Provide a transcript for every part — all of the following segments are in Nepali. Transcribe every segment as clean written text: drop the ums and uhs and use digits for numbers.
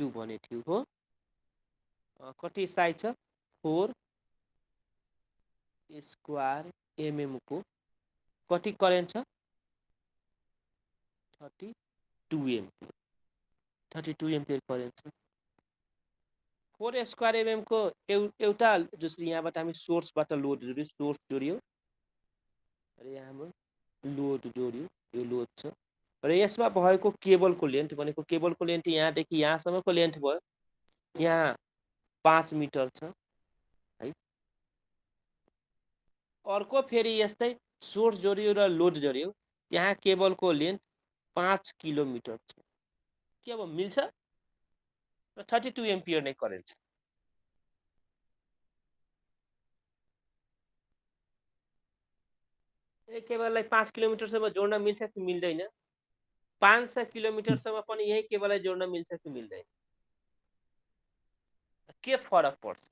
2 भने थियो हो। कति साइज छ 4 स्क्वायर mm को कति करेन्ट छ 32 एम्पियर 32 एम्पियर करेन्ट छ। 4 स्क्वायर mm को एउटा जसरी यहाँबाट हामी सोर्सबाट लोड जोड्यो सोर्स जोड्यो र यहाँ हाम्रो लोड जोड्यो यो लोड छ र यसमा भएको केबलको लेन्थ भनेको केबलको लेन्थ यहाँदेखि यहाँसम्मको लेन्थ भयो यहाँ 5 मिटर छ है। अर्को फेरि यस्तै सोर्स जोड्यो र लोड जोड्यो त्यहाँ केबलको लेन्थ 5 किलोमिटर छ। के अब मिल्छ र 32 एम्पियर नै करेन्ट छ। केबललाई 5 किलोमिटरसम्म जोड्न मिल्छ कि मिल्दैन 500 किलोमिटरसम्म पनि यही केबललाई जोड्न मिल्छ कि मिल्दैन के फरक पर्छ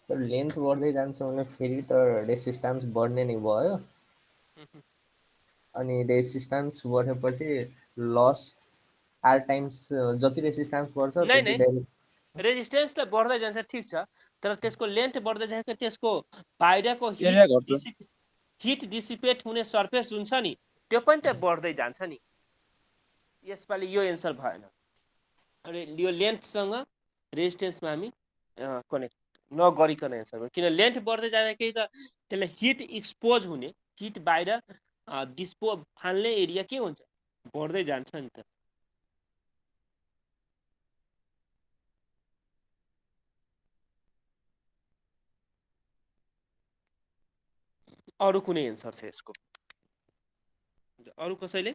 सर लेन्थ बढ्दै जान्छ भने फेरि त रेसिस्टेन्स बढ्ने नै भयो अनि रेसिस्टेन्स बढेपछि लस आर टाइम्स जति रेसिस्टेन्स बढ्छ नै त्यति रेजिस्टेन्स त बढ्दै जान्छ ठिक छ तर त्यसको लेन्थ बढ्दै जान्छ त्यसको बाहिरको एरिया घट्छ हिट डिसिपेट हुने सर्फेस जुन छ नि त्यो पनि त बढ्दै जान्छ नि। यसपालि यो एन्सर भएन। अनि यो लेन्थसँग रेजिस्टेन्समा हामी कनेक्ट नगरिकन एन्सर भयो किन लेन्थ बढ्दै जाँदाखेरि त त्यसलाई हिट एक्सपोज हुने हिट बाहिर फाल्ने एरिया के हुन्छ बढ्दै जान्छ नि त। अरू कुनै एन्सर छ यसको अरू कसैले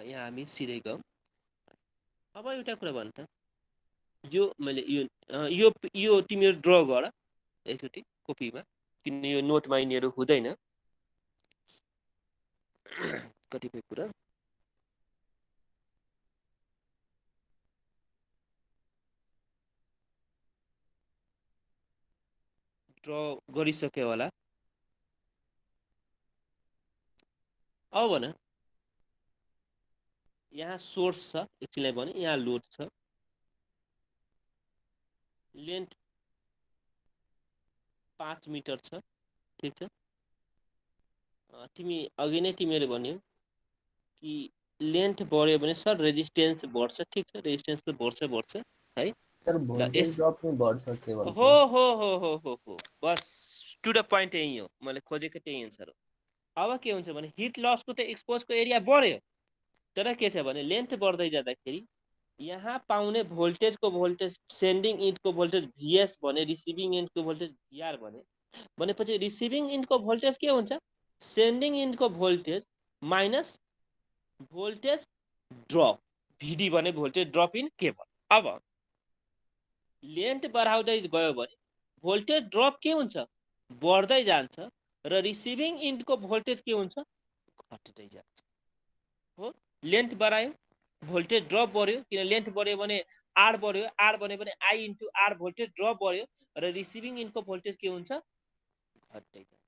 यहाँ हामी सिधै गयौँ। अब एउटा कुरा भन् त यो मैले यो तिमीहरू ड्र गर एकचोटि कपीमा किन यो नोटमा यिनीहरू हुँदैन कतिपय कुरा ड्र गरिसक्यो होला। अब भन यहाँ सोर्स छ एकछिनलाई भने यहाँ लोड छ लेन्थ 5 मिटर छ ठिक छ। तिमी अघि नै तिमीहरू भन्यौ कि लेन्थ बढ्यो भने सर रेजिस्टेन्स बढ्छ ठिक छ रेजिस्टेन्स त बढ्छ है तर ल भोल्टेज यस ड्रप नै बढ्छ हो केबलको हो हो हो हो हो बस टु द पोइन्ट यही हो मैले खोजेको त्यही एन्सर हो। अब के हुन्छ भने हिट लसको त एक्सपोजको एरिया बढ्यो तर के छ भने लेन्थ बढ्दै जाँदाखेरि यहाँ पाउने भोल्टेज सेन्डिङ इन्डको भोल्टेज भिएस भने रिसिभिङ इन्डको भोल्टेज भिआर भनेपछि रिसिभिङ इन्डको भोल्टेज के हुन्छ सेन्डिङ इन्डको voltage minus voltage drop VD भने भोल्टेज ड्रप इन केबल। अब लेन्थ बढाउँदै गयो भने भोल्टेज ड्रप के हुन्छ बढ्दै जान्छ र रिसिभिङ इन्डको भोल्टेज के हुन्छ घट्दै जान्छ हो। लेन्थ बढायो भोल्टेज ड्रप बढ्यो किन लेन्थ बढ्यो भने आर बढ्यो आर बढ्यो भने I into R voltage drop बढ्यो र रिसिभिङ इन्डको भोल्टेज के हुन्छ घट्दै जान्छ।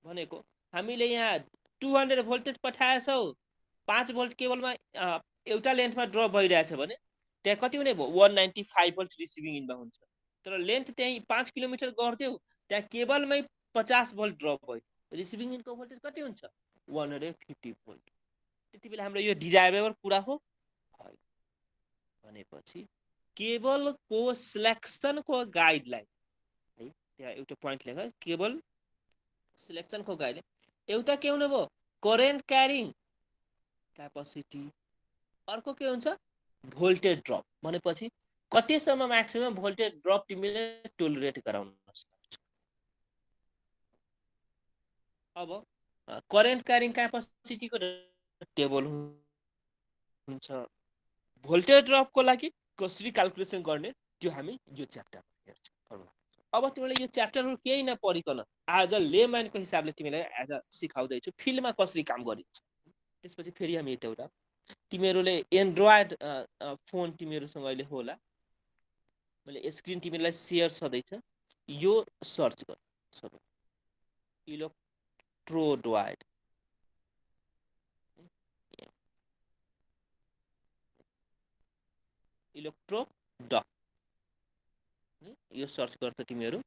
भनेको हामीले यहाँ 200 भोल्टेज पठाएछौ 5 भोल्ट केबलमा एउटा लेन्थमा ड्रप भइरहेछ भने त्यहाँ कति हुने भयो 195 भोल्ट रिसिभिङ इन्डमा हुन्छ तर लेन्थ त्यही 5 किलोमिटर गर्दियौ त्यहाँ केबलमै 50 भोल्ट ड्रप भयो रिसिभिङ इन्डको भोल्टेज कति हुन्छ 150 भोल्ट। त्यति बेला हाम्रो यो डिजायरेबल कुरा हो भनेपछि केबलको सिलेक्सनको गाइडलाइन है त्यहाँ एउटा पोइन्ट लेख केबल सिलेक्सनको गाइडलाइन एउटा के हुनु भयो करेन्ट क्यारिङ क्यापासिटी अर्को के हुन्छ भोल्टेज ड्रप भनेपछि कतिसम्म म्याक्सिमम भोल्टेज ड्रप तिमीले टोलरेट गराउन सक्छौ। अब करेन्ट क्यारिङ क्यापासिटीको टेबल हुन्छ भोल्टेज ड्रपको लागि कसरी क्याल्कुलेसन गर्ने त्यो हामी यो च्याप्टरमा हेर्छौँ। अब तिमीले यो च्याप्टरहरू केही नपढिकन एज अ लेम्यानको हिसाबले तिमीलाई एज अ सिकाउँदैछु फिल्डमा कसरी काम गरिन्छ। त्यसपछि फेरि हामी एउटा तिमीहरूले एन्ड्रोइड फोन तिमीहरूसँग अहिले होला मैले स्क्रिन तिमीलाई सेयर छँदैछ यो सर्च गर सबै इलेक्ट्रोडवाइड, इलेक्ट्रोडक, यो सर्च गर्छ तिमीहरू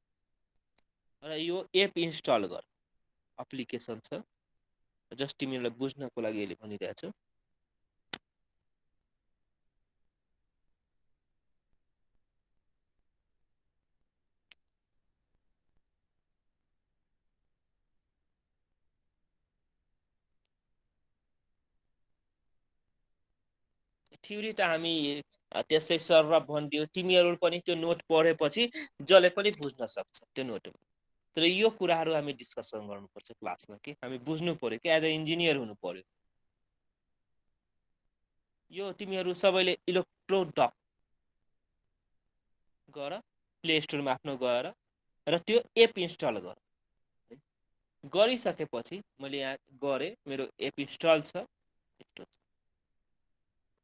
र यो एप इन्स्टल गर, एप्लिकेसन छ, जस्ट तिमीहरूलाई बुझ्नको लागि अहिले भनिरहेको छु। थ्योरी त हामी त्यसै सर र भनिदियो, तिमीहरू पनि त्यो नोट पढेपछि जसले पनि बुझ्न सक्छ त्यो नोटमा। तर यो कुराहरू हामी डिस्कसन गर्नुपर्छ क्लासमा कि हामी बुझ्नु पर्यो कि एज अ इन्जिनियर हुनु पर्यो। यो तिमीहरू सबैले इलेक्ट्रोडक गर, प्ले स्टोरमा आफ्नो गएर र त्यो एप इन्स्टल गर। गरिसकेपछि मैले यहाँ गरेँ, मेरो एप इन्स्टल छ,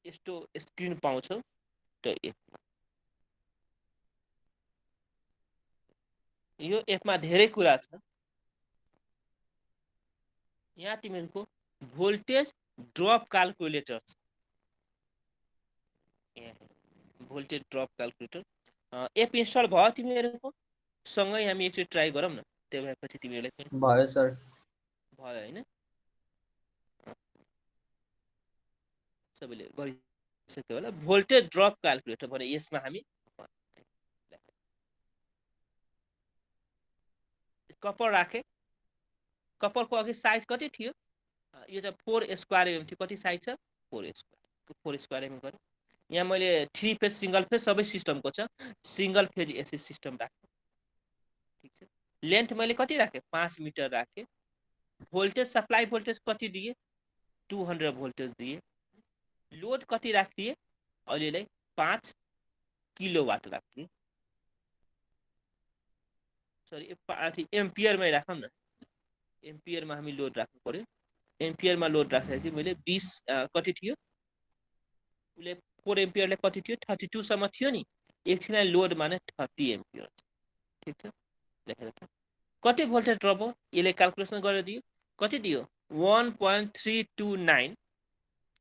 यस्तो स्क्रिन पाउँछौ त्यो एप। यो एपमा धेरै कुरा छ। यहाँ तिमीहरूको भोल्टेज ड्रप क्याल्कुलेटर छ, voltage drop calculator app install भयो तिमीहरूको सँगै हामी एकचोटि ट्राई गरौँ न, त्यो भएपछि तिमीहरूलाई पनि भयो सर। भयो होइन? सबैले गरिसक्यो होला। भोल्टेज ड्रप क्याल्कुलेटर भने यसमा हामी कपर राखेँ, कपरको अघि साइज कति थियो? यो त 4 स्क्वायर एम थियो, कति साइज छ? 4 स्क्वायर एम गऱ्यो। यहाँ मैले 3 फेज सिंगल फेज सबै सिस्टमको छ, सिंगल फेज एसी सिस्टम राखेँ, ठिक छ। लेन्थ मैले कति राखेँ? 5 मिटर राखेँ। भोल्टेज सप्लाई भोल्टेज कति दिए? 200 भोल्टेज दिए। लोड कति राखिदिए? अहिलेलाई 5 किलोवाट राखिदिए, सरी एम्पियरमै राखौँ न, एम्पियरमा हामी लोड राख्नु पर्यो। एम्पियरमा लोड राख्दाखेरि मैले 20 कति थियो उसले 4 एम्पियरले कति थियो? 32 सम्म थियो नि, एकछिनलाई लोड माने 30 एम्पियर, ठिक छ। लेखेर त कति भोल्टेज ड्रप हो यसले क्याल्कुलेसन गरेर दियो, कति दियो? 1.329,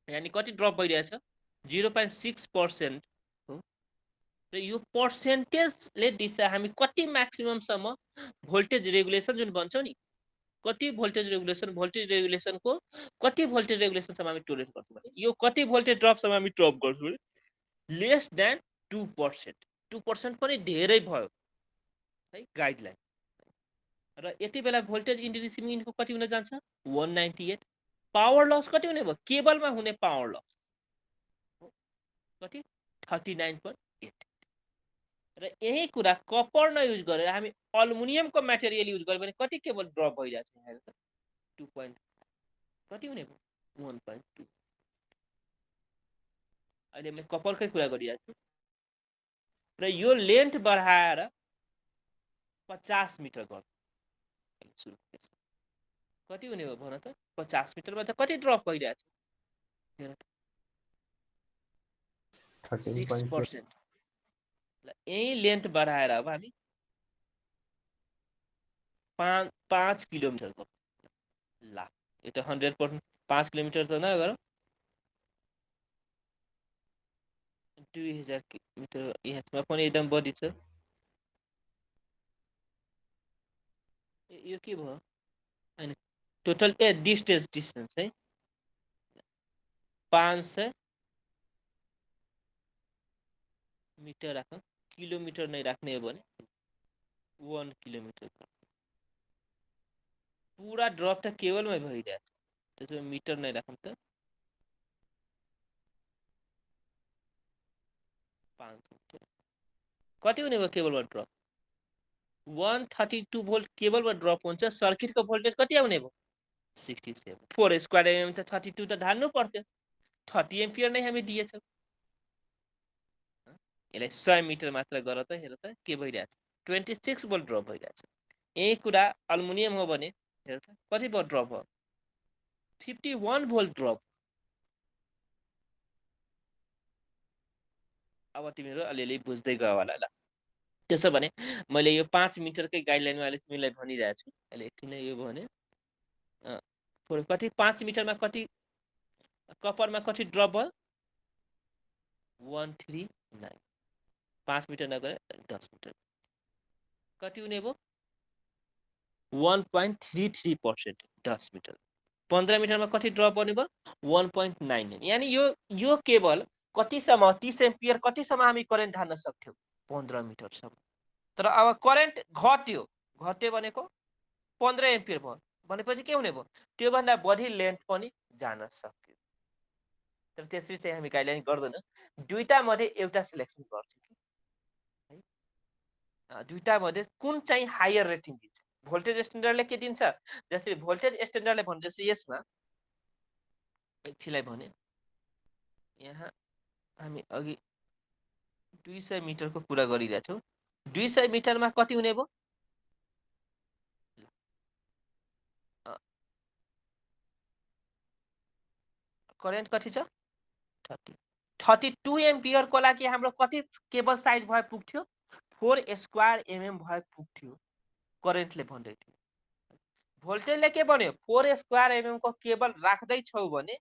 यानी कति ड्रप भइरहेछ? 0.6% हो। र यो पर्सेन्टेजले दिन्छ हामी कति म्याक्सिममसम्म भोल्टेज रेगुलेसन जुन भन्छौँ नि, कति भोल्टेज रेगुलेसनको कति भोल्टेज रेगुलेसनसम्म हामी टोलरेट गर्छौँ भने यो कति भोल्टेज ड्रपसम्म हामी ड्रप गर्छौँ भने लेस देन 2%, 2% पनि धेरै भयो है गाइडलाइन। र यति बेला भोल्टेज इन्क्रिजिङ इनको कति हुन जान्छ? 198। पावर लस कति हुने भयो? केबलमा हुने पावर लस कति? 39.8। र यही कुरा कपर नयुज गरेर हामी अल्मुनियमको मटेरियल युज गर्यो भने कति केबल ड्रप भइरहेछ? 2. कति हुने भयो? 1.2। अहिले मैले कपरकै कुरा गरिरहेको छु र यो लेन्थ बढाएर 50 मिटर गर्नु, कति हुने भयो भन त? 50 मिटरमा त कति ड्रप भइरहेछ? 6%। यही लेन्थ बढाएर अब हामी 5 किलोमिटर गर्छौँ। ला यो त 100% 5 किलोमिटर त नगर, 2000 मिटर, यसमा पनि एकदम बढी छ। यो के भयो? हैन टोटल डिस्टेन्स है 500 मिटर राखौँ, किलोमिटर नै राख्ने हो भने 1 किलोमिटर। पुरा ड्रप त केबलमै भइरहेछ, त्यसो मिटर नै राखौँ त 5 मिटर। कति हुने भयो केबलमा ड्रप? 132 भोल्ट केबलमा ड्रप हुन्छ। सर्किटको भोल्टेज कति आउने भयो? 67। 4 स्क्वायर एमएम त 32 त धान्नु पर्थ्यो, 30 एम्पियर नै हामी दिएछौँ। यसलाई 100 मिटर मात्र गर त, हेर त के भइरहेछ? 26 भोल्ट ड्रप भइरहेछ। यही कुरा अल्मुनियम हो भने हेर त कति भोल्ट ड्रप हो? 51 भोल्ट ड्रप। अब तिमीहरू अलिअलि बुझ्दै गयो होला ल। त्यसो भने मैले यो 5 मिटरकै गाइडलाइनमा अहिले तिमीलाई भनिरहेको छु। अहिले एकछिन यो भने कति 5 मिटरमा कति कपरमा कति ड्रप भयो 139 5 मिटर नगरे 10 मिटर कति हुने भयो 1.33% 10 मिटर 15 मिटरमा कति ड्रप गर्ने भयो 1.99 यानी यो केबल कतिसम्म 30 एम्पियर कतिसम्म हामी करेन्ट हाल्न सक्थ्यौँ 15 मिटरसम्म तर अब करेन्ट घट्यो भनेको 15 एम्पियर भयो भनेपछि के हुने भयो त्योभन्दा बढी लेन्थ पनि जान सक्यो तर त्यसरी चाहिँ हामी गाइडलाइन गर्दैन दुईटा मध्ये एउटा सिलेक्सन गर्छौँ है दुईटा मध्ये कुन चाहिँ हायर रेटिङ दिन्छ भोल्टेज स्ट्यान्डर्डले के दिन्छ जसरी भोल्टेज स्ट्यान्डर्डले भनेपछि यसमा एकछिनलाई भने यहाँ हामी अघि 200 मिटरको कुरा गरिरहेछौँ 200 मिटरमा कति हुने भयो करेन्ट कति छ 32 एम्पियरको लागि हाम्रो कति केबल साइज भए पुग्थ्यो 4 स्क्वायर एमएम भए पुग्थ्यो करेन्टले भन्दै थियो भोल्टेजले के भन्यो 4 स्क्वायर एमएम को केबल राख्दै छौ भने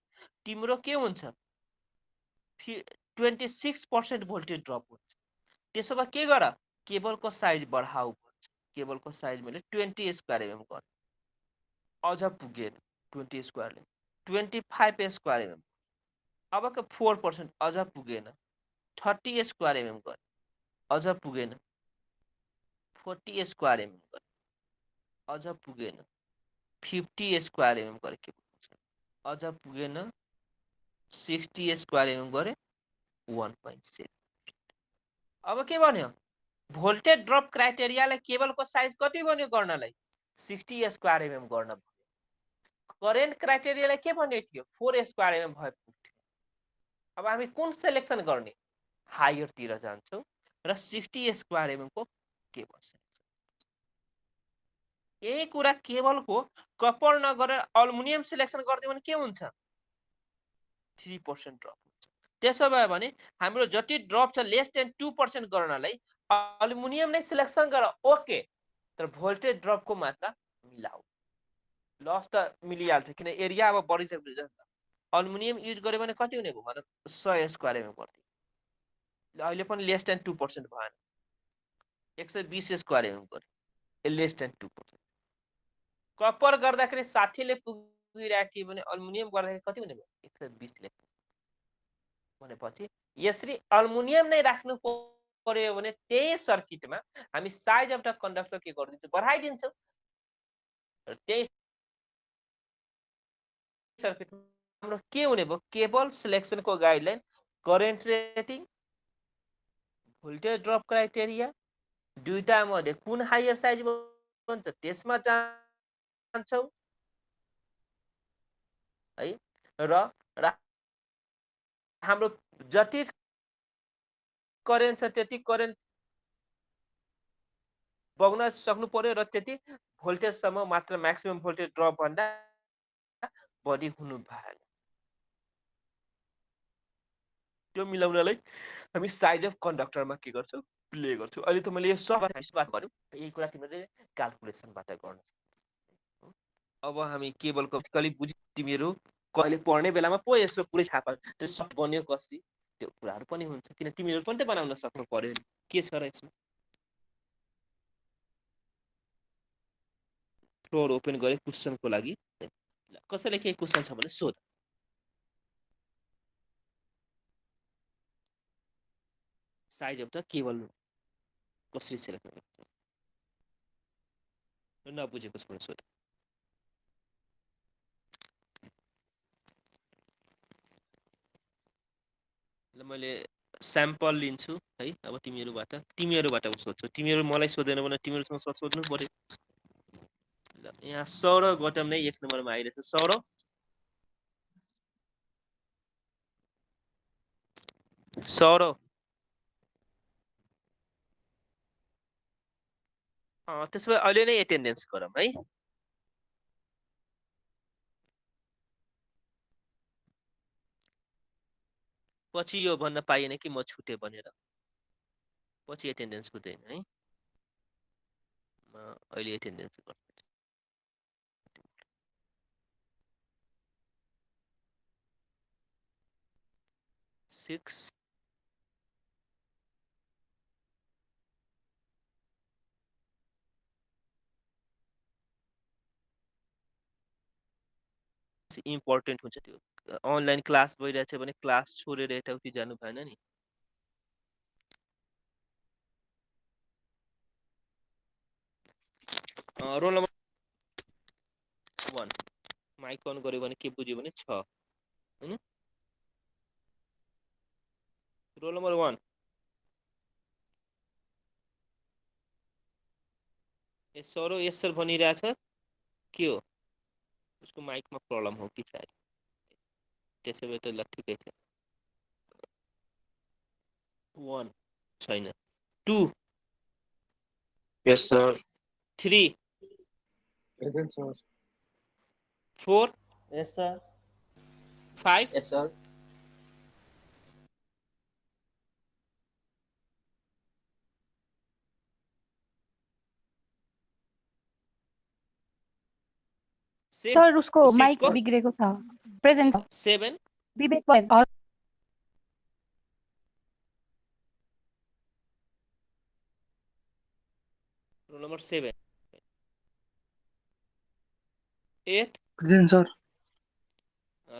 तिम्रो के हुन्छ 26% भोल्टेज ड्रप हुन्छ त्यसो भए के गर केबलको साइज बढाऊ भन्छ केबलको साइज मैले 20 स्क्वायर एमएम गरेँ अझ पुगेन 20 स्क्वायरले 25 स्क्वायर एमएम अबको 4% अझ पुगेन 30 स्क्वायर एमएम गरे अझ पुगेन 40 स्क्वायर एमएम गरे अझ पुगेन 50 स्क्वायर एमएम गरे के अझ पुगेन 60 स्क्वायर एमएम गरे 1.7 अब के भन्यो भोल्टेज ड्रप क्राइटेरियाले केबलको साइज कति भन्यो गर्नलाई 60 स्क्वायर एमएम गर्न करेन्ट क्राइटेरियाले के भन्ने थियो 4 स्क्वायर एमएम भए पुग्थ्यो अब हामी कुन सिलेक्सन गर्ने हायर तिर जान्छौँ र 60 स्क्वायर एमएम को केबल सिलेक्सन यही कुरा केबलको कपर नगरेर अल्युमिनियम सिलेक्सन गर्दियो भने के हुन्छ 3% ड्रप हुन्छ त्यसो भयो भने हाम्रो जति ड्रप छ लेस देन 2% गर्नलाई अल्युमिनियम नै सिलेक्सन गर ओके तर भोल्टेज ड्रपको मात्रा मिलाऊ लस त मिलिहाल्छ किन एरिया अब बढिसकेको छ अल्युमिनियम युज गर्यो भने कति हुने भयो मतलब 100 स्क्वायर एमएम गर्थ्यो अहिले पनि लेस देन 2% भएन 120 स्क्वायर एमएम गर्यो लेस देन 2% कपर गर्दाखेरि 60 ले पुगिरहेको थियो भने अल्युमिनियम गर्दाखेरि कति हुने भयो 120 ले भनेपछि यसरी अल्युमिनियम नै राख्नु पर्यो भने त्यही सर्किटमा हामी साइज अफ द कन्डक्टर के गर्दिन्छौँ बढाइदिन्छौँ र त्यही सर्किटमा हाम्रो के हुने भयो केबल सिलेक्सनको guideline current rating voltage drop criteria दुईटा मध्ये कुन हायर साइज भन्छ त्यसमा जान्छौँ है र हाम्रो जति करेन्ट छ त्यति करेन्ट बग्न सक्नु पर्यो र त्यति भोल्टेजसम्म मात्र म्याक्सिमम भोल्टेज ड्रप भन्दा बढी हुनु भएन त्यो मिलाउनलाई हामी साइज अफ कन्डक्टरमा के गर्छौँ प्ले गर्छौँ अहिले त मैले यो सब बात गर्यो यही कुरा तिमीले क्याल्कुलेसनबाट गर्न सक्छौ अब हामी केबलको कहिले बुझि तिमीहरू कहिले पढ्ने बेलामा पो यसो पुरै थाहा पायो त्यो सब बन्यो कसरी त्यो कुराहरू पनि हुन्छ किन तिमीहरू पनि त बनाउन सक्नु पर्यो के छ र यसमा फ्लोर ओपन गरे क्वेसनको लागि कसैले केही क्वेसन छ भने सोध साइज अफ द केबल कसरी सेलेक्ट गर्नु नबुझेको छ भने सोध मैले स्याम्पल लिन्छु है अब तिमीहरूबाट सोध्छु तिमीहरू मलाई सोधेन भने तिमीहरूसँग सोध्नु पर्यो यहाँ सौरभ गौतम नै 1 नम्बरमा आइरहेछ सौरभ त्यसो भए अहिले नै एटेन्डेन्स गरौँ है पछि यो भन्न पाइएन कि म छुटे भनेर पछि एटेन्डेन्स हुँदैन है म अहिले एटेन्डेन्स गर्छु 6 इम्पोर्टेन्ट हुन्छ त्यो अनलाइन क्लास भइरहेछ भने क्लास छोडेर यताउति जानु भएन नि रोल नम्बर 1 माइक अन गर्यो भने के बुझ्यो भने 6 हैन रोल नम्बर 1 यस सर भनिरहेछ के हो उसको माइकमा प्रब्लम हो कि सायद त्यसो भए त ल ठिकै छ 1 छैन 2 Yes, sir. 3 Yes, sir. 4 Yes, sir. 5 Yes, sir. 6 sir उसको 6 माइक को बिग्रेको छ प्रेजेन्ट 7 विवेक भयो रोल नम्बर 7 8 प्रेजेन्ट सर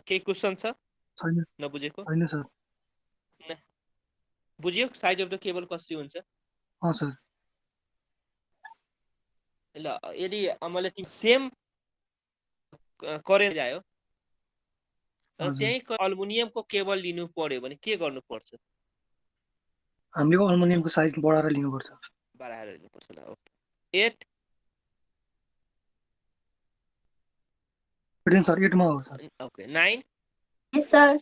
केही क्वेसन छ छैन नबुझेको होइन सर बुझ्यो साइज अफ द केबल कसरी हुन्छ सर ल यदि मैले सेम करेन्ट जायो तर हजुर त्यही अल्मुनियमको केबल लिनु पर्यो भने के गर्नु पर्छ हामीले अल्मुनियमको साइज बढाएर लिनुपर्छ बढाएर लिनु पर्छ ल ओके 8 प्रेजेन्ट सर 8 मा हो सर ओके 9 यस सर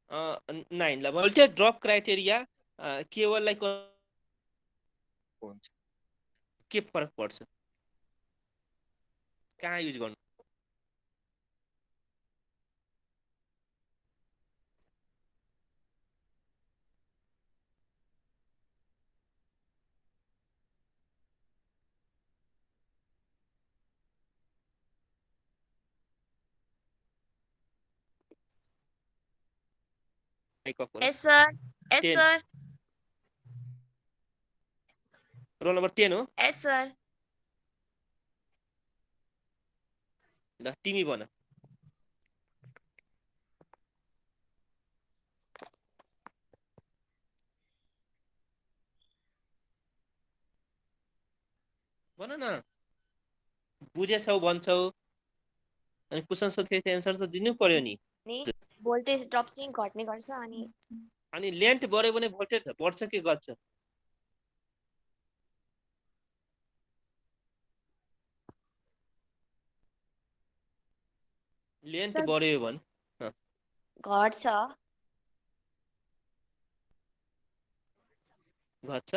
9 ल भोल्टेज ड्रप क्राइटेरिया केबललाई हुन्छ के फरक पर्छ कहाँ युज गर्नु Yes, sir. Yes, 10 sir. Roll number 10 हो Yes, sir. ल तिमी भन भन न बुझेछौ भन्छौ अनि क्वेसन सोधेको एन्सर त दिनु पर्यो नि अनि भोल्टेज ड्रप चाहिँ घट्ने गर्छ अनि अनि लेन्थ बढ्यो भने भोल्टेज बढ्छ कि घट्छ लेन्थ सर बढ्यो भने घट्छ घट्छ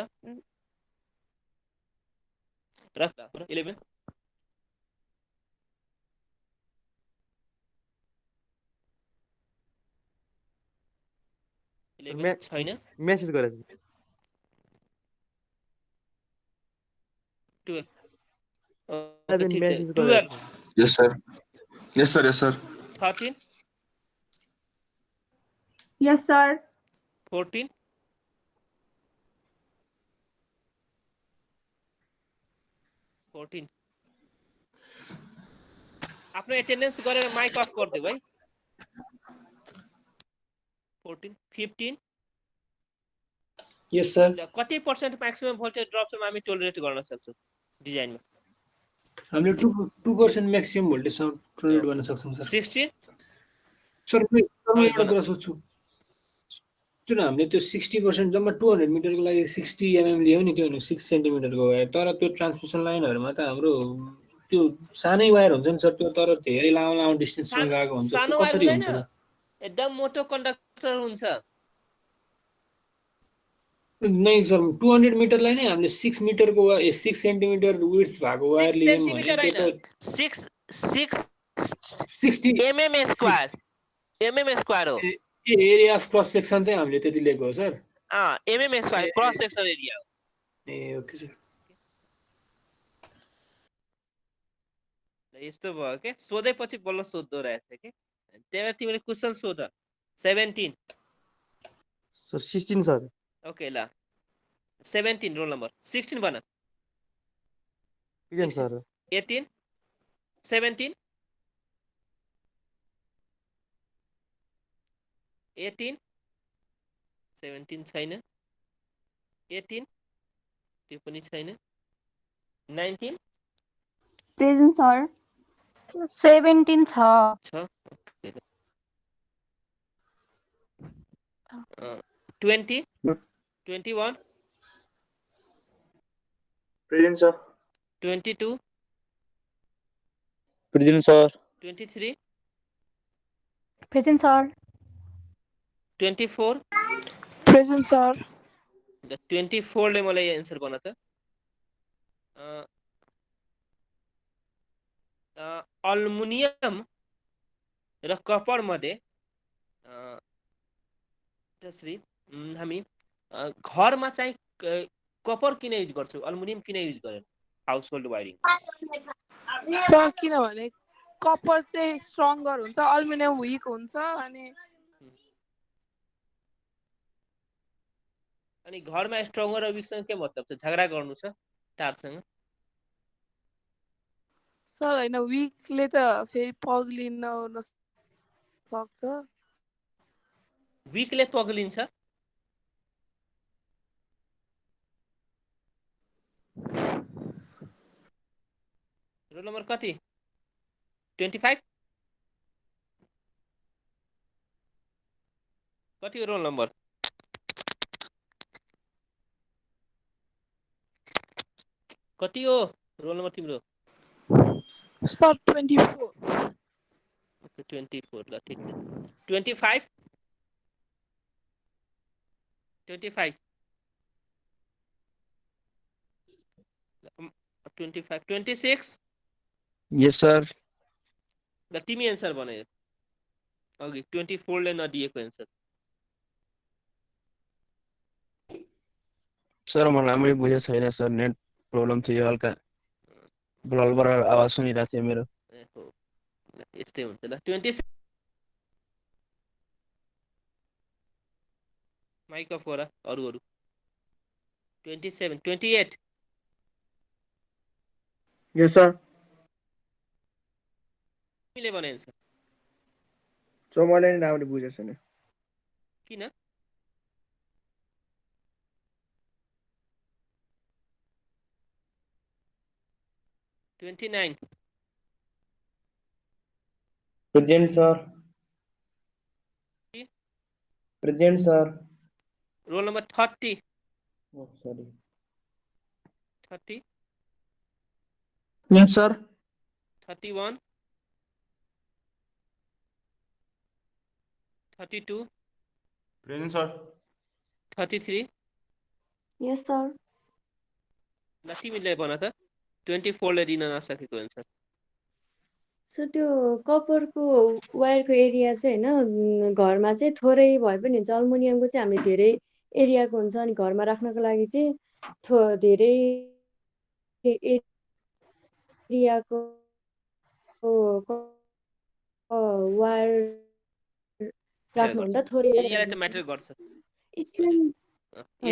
र 11 छैन मेसेज गरेछ 12 अबे ठिक छ मेसेज 12 गरेछ Yes, sir. Yes, sir. Yes, sir. 13 यस सर 14 14 आफ्नो एटेन्डेन्स गरेर माइक अफ गरिदेऊ है 14 15 Yes, sir. ल कति पर्सेन्ट म्याक्सिमम भोल्टेज ड्रपसम्म हामी टोलरेट गर्न सक्छौँ डिजाइनमा हामीले 2% म्याक्सिमम भोल्टेज टोलरेट गर्न सक्छौँ सर 16 सर म एउटा भन। कुरा सोध्छु जुन हामीले त्यो 60% जम्मा 200 मिटरको लागि 60 mm लियौ नि त्यो 6 सेन्टिमिटरको वायर तर त्यो ट्रान्समिसन लाइनहरुमा त हाम्रो त्यो सानै वायर हुन्छ नि सर त्यो तर धेरै लामो लामो डिस्टेन्समा गएको हुन्छ सानो त्यो वायर कसरी हुँदैन हुन्छ एकदम मोटो कन्डक्टर हुन्छ नै सर 200 मिटरलाई नै हामीले 6 मिटरको 6 सेन्टिमिटर विड्थ भएको 6 वायर लियौं भने सेन्टिमिटर त्यो हैन त 6 60 mm स्क्वायर हो एरिया अफ क्रस सेक्सन चाहिँ हामीले त्यति लिएको हो sir mm square cross section area हो ए ओके सर यस्तो भयो के सोधेपछि बल्ल सोध्दो रहेछ के त्यही भएर तिमीले क्वेसन सोध 17 सर 16 सर ओके ल 17 रोल नम्बर 16 भन प्रेजेन्ट 16 सर 18 17 18 17 छैन 18 त्यो पनि छैन 19 Present, sir. 17 छ 20 21 present sir 22 present sir 23 Present, sir. 24 Present, sir. 24 ले मलाई एन्सर भन त अल्मुनियम र कपर मध्ये त्यसरी हामी घरमा चाहिँ कपर किन युज गर्छौँ अल्मुनियम किन युज गरेन हाउस होल्ड वायरिङ सर किनभने कपर चाहिँ स्ट्रङ्गर हुन्छ अल्युमिनियम विक हुन्छ अनि घरमा स्ट्रङ्गर र विकसँग के मतलब छ झगडा गर्नु छ तारसँग सर हैन विकले त फेरि पग्लिन सक्छ विकले पग्लिन्छ रोल नम्बर कति 25 कति हो रोल नम्बर कति हो रोल नम्बर तिम्रो सर 24 24 ल ठिक छ 25 25 26 यस सर ल तिमी एन्सर भने अघि 24 ले नदिएको एन्सर सर मलाई राम्ररी बुझेको छैन सर नेट प्रब्लम थियो हल्का बलबल आवाज सुनिरहेको थियो मेरो यस्तै हुन्छ ल 26 माइक अफ गर अरु 27 28 यस सर तिमीले भने एन्सर सर मैले नि राम्ररी बुझेको छैन किन $29 present sir present sir roll number 30 sorry 30 यस सर 31 32 प्रेजेन्ट सर 33 यस सर ल तिमीले भन त 24 ले दिन नसकेको एन्सर सो त्यो कपरको वायरको एरिया चाहिँ होइन घरमा चाहिँ थोरै भए पनि हुन्छ अल्मुनियमको चाहिँ हामीले धेरै एरियाको हुन्छ अनि घरमा राख्नको लागि चाहिँ धेरै एरियाको वायर राख्नुहुँदा थोरै एरियाले त म्याटर गर्छ स्ट्रेन्थ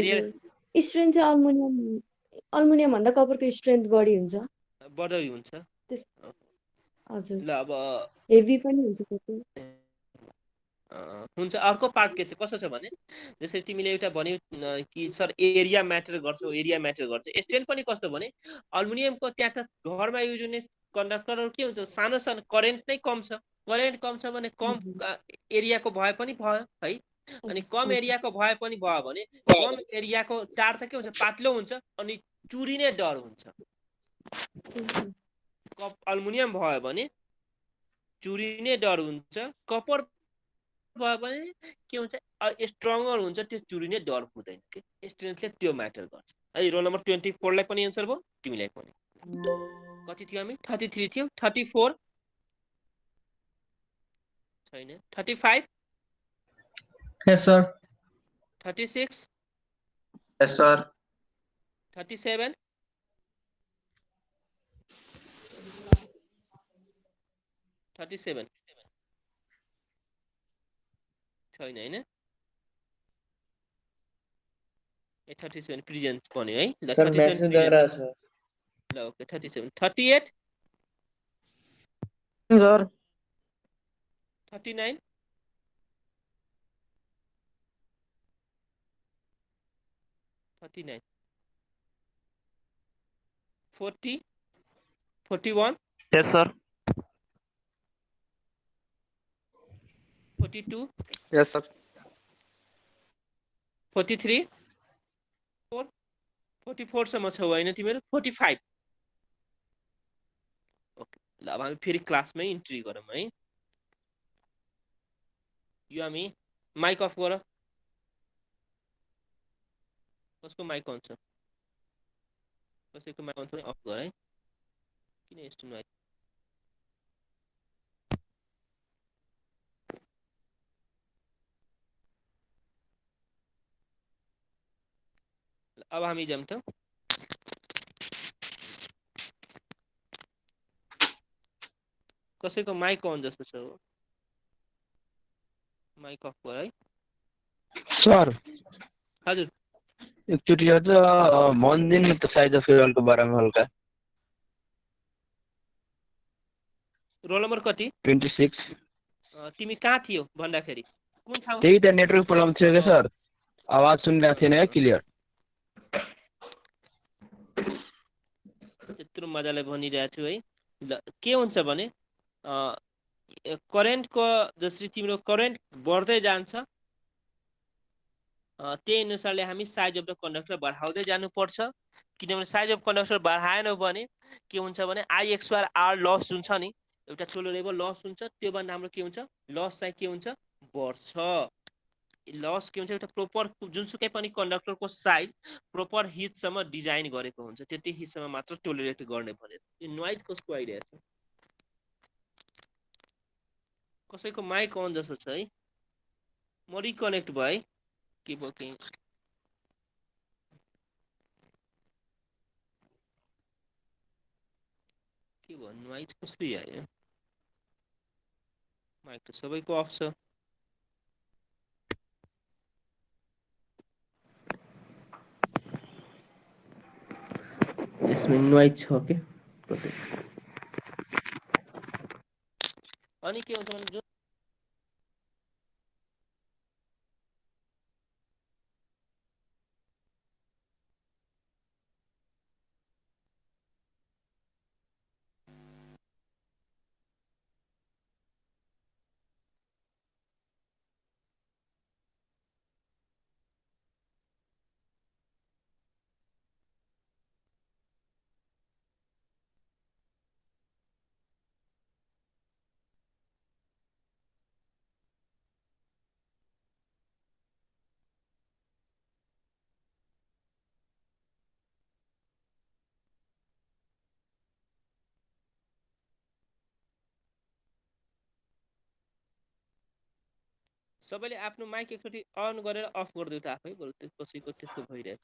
एरिया हजुर स्ट्रेन्थ चाहिँ अल्मुनियम भन्दा कपरको स्ट्रेन्थ बढी हुन्छ बढी हुन्छ हजुर ल अब हेभी पनि हुन्छ कपल हुन्छ अर्को पार्ट के छ कसो छ भने जसरी तिमीले एउटा भन्यौ कि सर एरिया म्याटर गर्छ एरिया म्याटर गर्छ स्ट्रेन्थ पनि कस्तो भने अल्मुनियमको त्यहाँ त घरमा युज हुने कन्डक्टरहरू के हुन्छ सानो सानो करेन्ट नै कम छ करेन्ट कम छ भने कम एरियाको भए पनि भयो है अनि कम एरियाको भए पनि भयो भने कम एरियाको तार त के हुन्छ पातलो हुन्छ अनि चुरिने डर हुन्छ अल्मुनियम भयो भने चुरिने डर हुन्छ कपर भयो भने के हुन्छ स्ट्रङ्गर हुन्छ त्यो चुरिने डर हुँदैन के स्ट्रेन्थले त्यो म्याटर गर्छ है रोल नम्बर 24 लाई पनि एन्सर भयो तिमीलाई पनि कति थियो हामी 33 थियो 34 छैन 35 यस सर 36 यस सर 37 37 छैन हैन ए 37 प्रेजेन्ट भन्यो है ल सर 37 मेसेज प्रेजेन्ट गएर छ ल okay 37 38 sir 39 39 40 41 Yes, sir. 42 Yes, sir. 43 4 44 सम्म छौ हैन तिमीहरु 45 ओके ल अब हामी फेरि क्लासमै इन्ट्री गरौँ है यो हामी माइक अफ गर कसको माइक अन छ कसैको माइक अन छ अफ गर है किन यस्तो नआइ अब हामी जाम त कसैको माइक अन जस्तो छ माइक अफ गर है सर हजुर एकचोटि अझ भनिदिनु त साइज अफ फ्युलको बारेमा हल्का रोल नम्बर कति 26 तिमी कहाँ थियौ भन्दाखेरि कुन ठाउँ त्यही त नेटवर्क प्रब्लम थियो क्या सर आवाज सुनिरहेको थिएन है क्लियर त्यत्रो मजाले भनिरहेको छु है ल के हुन्छ भने करेन्टको जसरी तिम्रो करेन्ट बढ्दै जान्छ त्यही अनुसारले हामी साइज अफ द कन्डक्टर बढाउँदै जानुपर्छ किनभने साइज अफ कन्डक्टर बढाएनौ भने के हुन्छ भने आइएक्सआर आर लस जुन छ नि एउटा टोलरेबल लस हुन्छ त्योभन्दा हाम्रो के हुन्छ लस चाहिँ के हुन्छ बढ्छ लस के हुन्छ एउटा प्रोपर जुनसुकै पनि कन्डक्टरको साइज प्रोपर हिटसम्म डिजाइन गरेको हुन्छ त्यति हिटसम्म मात्र टोलरेट गर्ने भनेर यो नोइज कसको आइरहेको छ कसैको माइक अन जस्तो छ है म रिकनेक्ट भए के वर्किङ के भन्नु नोइज कसरी आयो माइक त सबैको अफ छ यसमा नोइज छ के अनि के हुन्छ भने सबैले आफ्नो माइक एकचोटि अन गरेर अफ गरिदिउ त आफै बरु त्यो कसैको त्यस्तो भइरहेछ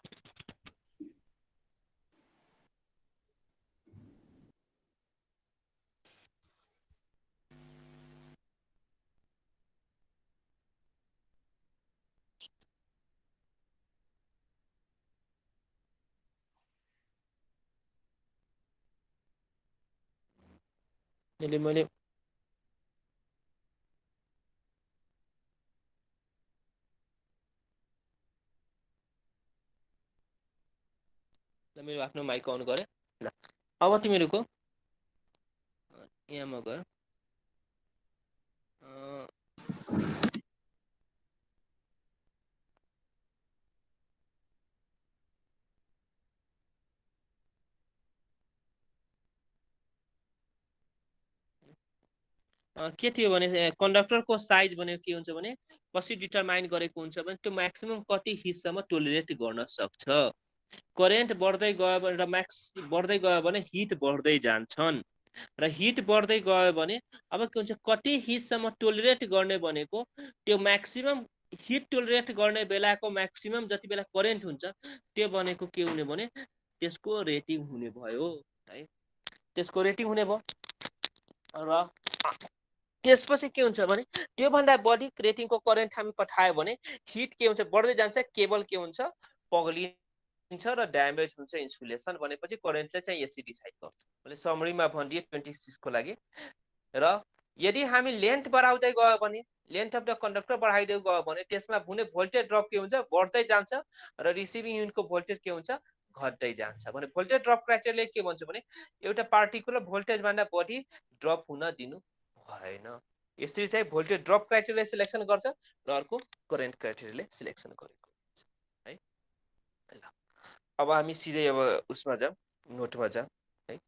मैले मेरो आफ्नो माइक अन गरे ल अब तिमीहरूको यहाँमा गयो के थियो भने कन्डक्टरको साइज भनेको के हुन्छ भने कसरी डिटरमाइन गरेको हुन्छ भने त्यो म्याक्सिमम कति हिटसम्म टोलरेट गर्न सक्छ करेन्ट बढ्दै गयो भने र म्याक्स बढ्दै गयो भने हिट बढ्दै जान्छन् र हिट बढ्दै गयो भने अब के हुन्छ कति हिटसम्म टोलरेट गर्ने भनेको त्यो म्याक्सिमम हिट टोलरेट गर्ने बेलाको म्याक्सिमम जति बेला करेन्ट हुन्छ त्यो भनेको के हुने भने त्यसको रेटिङ हुने भयो है त्यसको रेटिङ हुने भयो र त्यसपछि के हुन्छ भने त्योभन्दा बढी रेटिङको करेन्ट हामी पठायो भने हिट के हुन्छ बढ्दै जान्छ, केबल के हुन्छ पग्लिन्छ र ड्यामेज हुन्छ इन्सुलेसन भनेपछि करेन्टले चाहिँ यसरी डिसाइड गर्छ। मैले समरीमा भनिदिएँ 26 को लागि। र यदि हामी लेन्थ बढाउँदै गयो भने लेन्थ अफ द कन्डक्टर बढाइदै गयो भने त्यसमा हुने भोल्टेज ड्रप के हुन्छ बढ्दै जान्छ र रिसिभिङ युनिटको भोल्टेज के हुन्छ घट्दै जान्छ। भने भोल्टेज ड्रप क्राइटेरियाले के भन्छ भने एउटा पार्टिकुलर भोल्टेज भन्दा बढी ड्रप हुन दिनु भएन। यसरी चाहिँ भोल्टेज ड्रप क्राइटेरिया सिलेक्सन गर्छ र अर्को करेन्ट क्राइटेरियाले सिलेक्सन गरेको है। ल अब हामी सिधै अब उसमा जाउँ, नोटमा जाउँ है।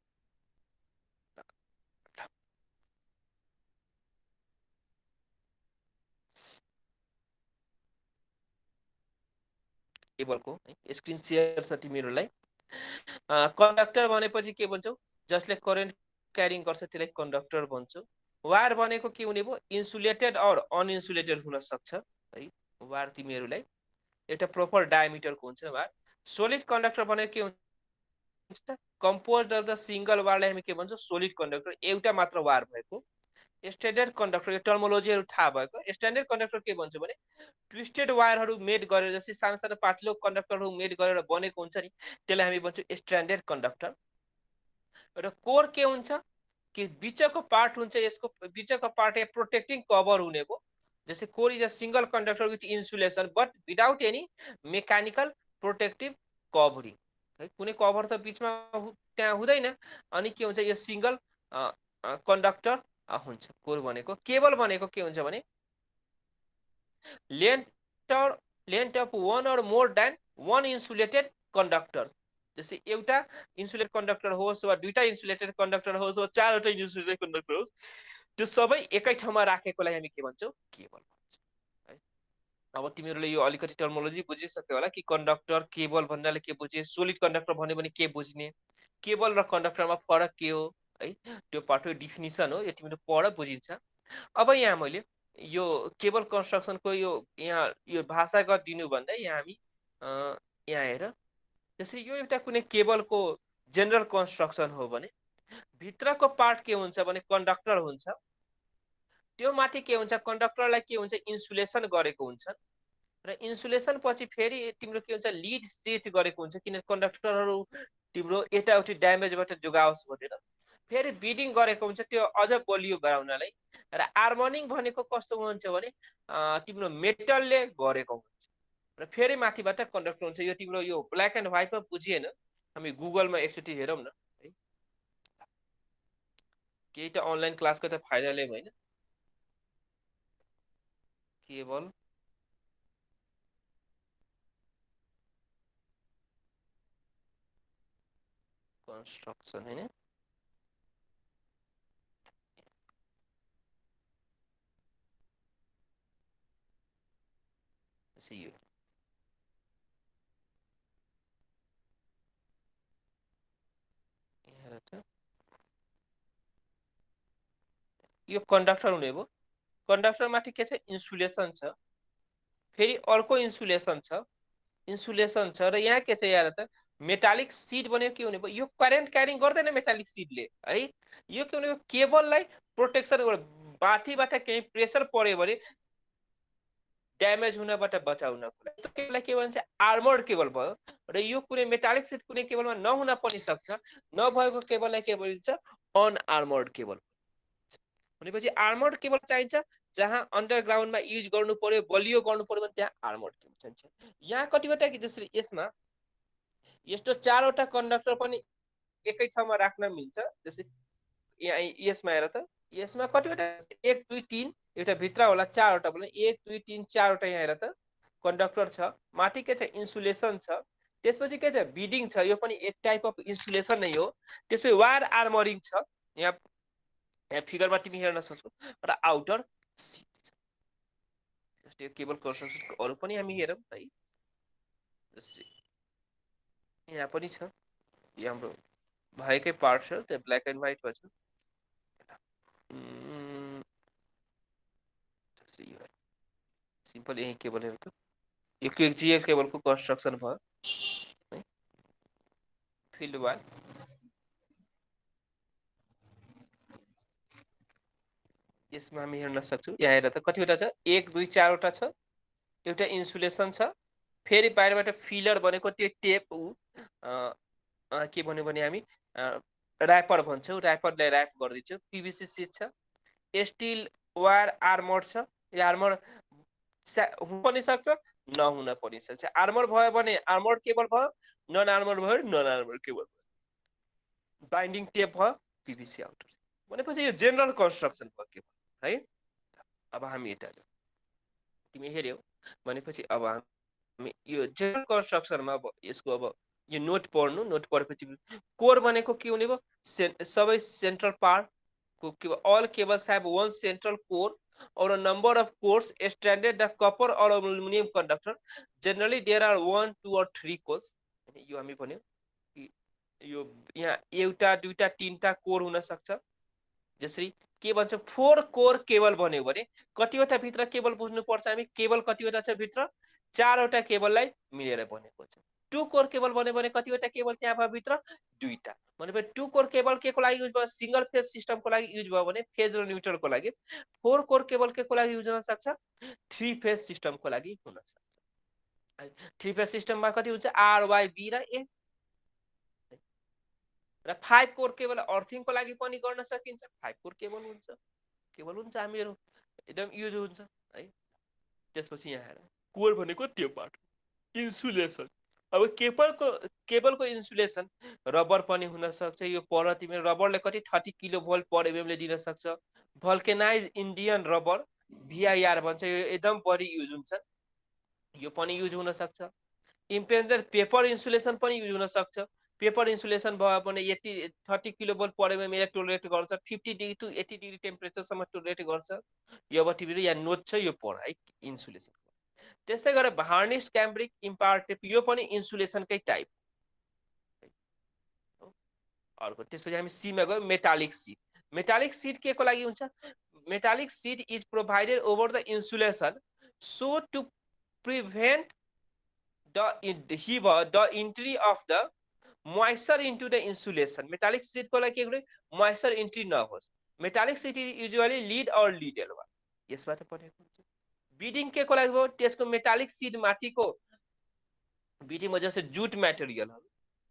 केबलको स्क्रिन सेयर छ तिमीहरूलाई। कन्डक्टर भनेपछि के भन्छौ जसले करेन्ट क्यारिङ गर्छ त्यसलाई कन्डक्टर भन्छौ। वायर भनेको के हुने भयो इन्सुलेटेड अर अनइन्सुलेटेड हुन सक्छ है। वायर तिमीहरूलाई एउटा प्रोपर डायमिटरको हुन्छ वायर। सोलिड कन्डक्टर भनेको के हुन्छ कम्पोज्ड अफ द सिंगल वायरलाई हामी के भन्छौँ सोलिड कन्डक्टर, एउटा मात्र वायर भएको। स्ट्यान्डर्ड कन्डक्टर यो टर्मोलोजीहरू थाहा भएको। स्ट्यान्डर्ड कन्डक्टर के भन्छ भने ट्विस्टेड वायरहरू मेड गरेर जस्तै सानो सानो पातलो कन्डक्टरहरू मेड गरेर बनेको हुन्छ नि त्यसलाई हामी भन्छौँ स्ट्यान्डर्ड कन्डक्टर। र कोर के हुन्छ कि बिचको पार्ट हुन्छ, यसको बिचको पार्ट या प्रोटेक्टिङ कभर हुने भयो। जैसे core is a single conductor with insulation but without any mechanical protective covering है। कुनै कभर त बिचमा त्यहाँ हुँदैन अनि के हुन्छ यो सिंगल कंडक्टर हुन्छ कोर भनेको। केबल भनेको के हुन्छ भने लेन्थ अफ वन और मोर देन वन इन्सुलेटेड कंडक्टर। जैसे एउटा इन्सुलेटेड कंडक्टर होस् वा दुईटा इन्सुलेटेड कंडक्टर होस् वा चारवटा इन्सुलेटेड कंडक्टर होस् त्यो सबै एकै ठाउँमा राखेकोलाई हामी के भन्छौँ केबल भन्छौँ है। अब तिमीहरूले यो अलिकति टर्मोलोजी बुझिसक्यो होला कि कंडक्टर केबल भन्नाले के बुझ्ने, सोलिड कंडक्टर भन्यो भने के बुझ्ने, केबल र कंडक्टरमा फरक के हो है, त्यो पार्टको डिफिनिसन हो, यो तिमीले पढ बुझिन्छ। अब यहाँ मैले यो केबल कन्स्ट्रक्सनको यहाँ यो भाषागत दिनु भन्दा यहाँ हामी यहाँ हेर जसरी यो एउटा कुनै केबलको जेनरल कन्स्ट्रक्सन हो भने भित्रको पार्ट के हुन्छ भने कंडक्टर हुन्छ। त्यो माथि के हुन्छ कंडक्टरलाई के हुन्छ इन्सुलेसन गरेको हुन्छ र इन्सुलेसन पछि फेरि तिम्रो के हुन्छ लिड सेट गरेको हुन्छ किन कंडक्टरहरू तिम्रो यताउति ड्यामेजबाट जोगाओस् भनेर फेरि बिडिङ गरेको हुन्छ त्यो अझ बलियो गराउनलाई। र हार्मोनिङ भनेको कस्तो हुन्छ भने तिम्रो मेटलले गरेको हुन्छ र फेरि माथिबाट कंडक्टर हुन्छ। यो तिम्रो यो ब्ल्याक एन्ड व्हाइटमा बुझिएन, हामी गुगलमा एकचोटि हेरौँ न है। केही त अनलाइन क्लासको त फाइदा लियौँ होइन। केबल कन्स्ट्रक्सन होइन यो यो कंडक्टर हुने भयो। कंडक्टर माथि के छ इन्सुलेसन छ, फेरि अर्को इन्सुलेसन छ, इन्सुलेसन छ र यहाँ के छ यार त मेटालिक सीट बन्यो के हुने भयो यो करेन्ट क्यारिङ गर्दैन मेटालिक सीटले है। यो के हुने केबललाई प्रोटेक्सन माथिबाट केही प्रेसर पर्यो भने ड्यामेज हुनबाट बचाउनको लागि केबललाई के भन्छ आर्मर्ड केबल भयो। र यो कुनै मेटालिक सीट कुनै केबलमा नहुन पनि सक्छ, नभएको केबललाई के भनिन्छ अनआर्मर्ड केबल भनेपछि आर्मर्ड केबल चाहिन्छ जहाँ अन्डरग्राउन्डमा युज गर्नु पर्यो बलियो गर्नु पर्यो भने त्यहाँ आर्मर्ड केबल चाहिन्छ। यहाँ कतिवटा जसरी यसमा यस्तो चारवटा कंडक्टर पनि एकै ठाउँमा राख्न मिल्छ। जस्तै यहाँ यसमा हेर त यसमा कतिवटा 1 2 3 एउटा भित्र होला चारवटा बोल्ने 1 2 3 4वटा यहाँ हेर त कंडक्टर छ, माथि के छ इन्सुलेसन छ, त्यसपछि के छ बिडिङ छ, यो पनि एक टाइप अफ इन्सुलेसन नै हो। त्यसपछि वायर आर्मरिङ छ, यहाँ फिगरमा तिमी हेर्न सक्छौ र आउटर सीट छ। जस्तै केबल कन्स्ट्रक्सनको अरु पनि हामी हेरौँ है। जस्तै यहाँ पनि छ, यो हाम्रो भएकै पार्ट छ त्यो ब्ल्याक एन्ड व्हाइटमा छ। सिम्पल यही केबल हेर त यो क्विकजियल केबलको कन्स्ट्रक्सन भयो है। फिल्ड वायर यसमा हामी हेर्न सक्छौँ। यहाँ हेर त कतिवटा छ, 1 2 4 वटा छ। एउटा इन्सुलेसन छ, फेरि बाहिरबाट फिलर भनेको त्यो टेप के भन्यो भने हामी ऱ्यापर भन्छौँ, ऱ्यापरलाई ऱ्याप गरिदिन्छौँ। पिभिसी सिट छ, स्टिल वायर आर्मर छ। यो आर्मर हुन पनि सक्छ, नहुन पनि सक्छ। आर्मर भयो भने आर्मर केबल भयो, नन आर्मर भयो नन आर्मर केबल भयो। बाइन्डिङ टेप भयो, पिभिसी आउटर भनेपछि यो जेनरल कन्स्ट्रक्सन भयो केबल है। अब हामी यता तिमी हेऱ्यौ भनेपछि अब हामी यो जेनरल कन्स्ट्रक्सनमा अब यसको अब यो नोट पढ्नु। नोट पढेपछि कोर भनेको के हुने भयो, सबै सेन्ट्रल पार्ट को all cables have one central core or a number of cores stranded the copper or aluminum conductor. Generally there are 1 2 or 3 cores. यो हामी भन्यो यो यहाँ एउटा दुईटा तीनटा कोर हुन सक्छ। जसरी के भन्छ 4 कोर केबल भन्यो भने कतिवटा भित्र केबल बुझ्नु पर्छ हामी। केबल कतिवटा छ भित्र, 4 वटा केबललाई मिलेर बनेको छ। 2 कोर केबल भन्यो भने कतिवटा केबल त्यहाँ भयो भित्र, दुईटा। भनेपछि 2 कोर केबल के को लागि युज भयो, सिंगल फेज सिस्टमको लागि युज भयो भने फेज र न्युट्रलको लागि। 4 कोर केबल के को लागि युज हुन सक्छ, 3 फेज सिस्टमको लागि हुन सक्छ। 3 फेज सिस्टममा कति हुन्छ, आर वाई बी र ए। र 5 कोर केबल अर्थिङको लागि पनि गर्न सकिन्छ। 5 कोर केबल हुन्छ हामीहरू एकदम युज हुन्छ है। त्यसपछि यहाँ हेर कोर भनेको त्यो पार्ट इन्सुलेसन। अब केबलको इन्सुलेसन रबर पनि हुन सक्छ। यो पर तिमी रबरले कति 30 किलो भोल्ट पर एमएमले दिन सक्छ। भल्केनाइज इन्डियन रबर VIR भन्छ, यो एकदम बढी युज हुन्छ, यो पनि युज हुन सक्छ। इम्पेन्जर पेपर इन्सुलेसन पनि युज हुन सक्छ। पेपर इन्सुलेसन भयो भने 30 किलो भोल्ट पर एमएमले टोलरेट गर्छ, 50 डिग्री टु 80 डिग्री टेम्परेचरसम्म टोलरेट गर्छ। यो अब तिमीले यहाँ नोट छ यो पर है इन्सुलेसन। त्यसै गरी भार्निस क्याम्ब्रिक इम्पार्टेड यो पनि इन्सुलेसनकै टाइप। अर्को त्यसपछि हामी सीमा गयो मेटालिक सीट। मेटालिक सीट के को लागि हुन्छ, metallic sheet is provided over the insulation so to prevent the entry of the moisture into the insulation. Metallic sheet को लागि के गर्नु, मोइस्चर इन्ट्री नहोस्। Metallic sheet is usually lead और लिडेल वा यसबाट पढेको हुन्छ। बिडिङ के को लागि भयो, त्यसको मेटालिक सीट माथिको बिडिङमा जस्तै जुट मेटेरियलहरू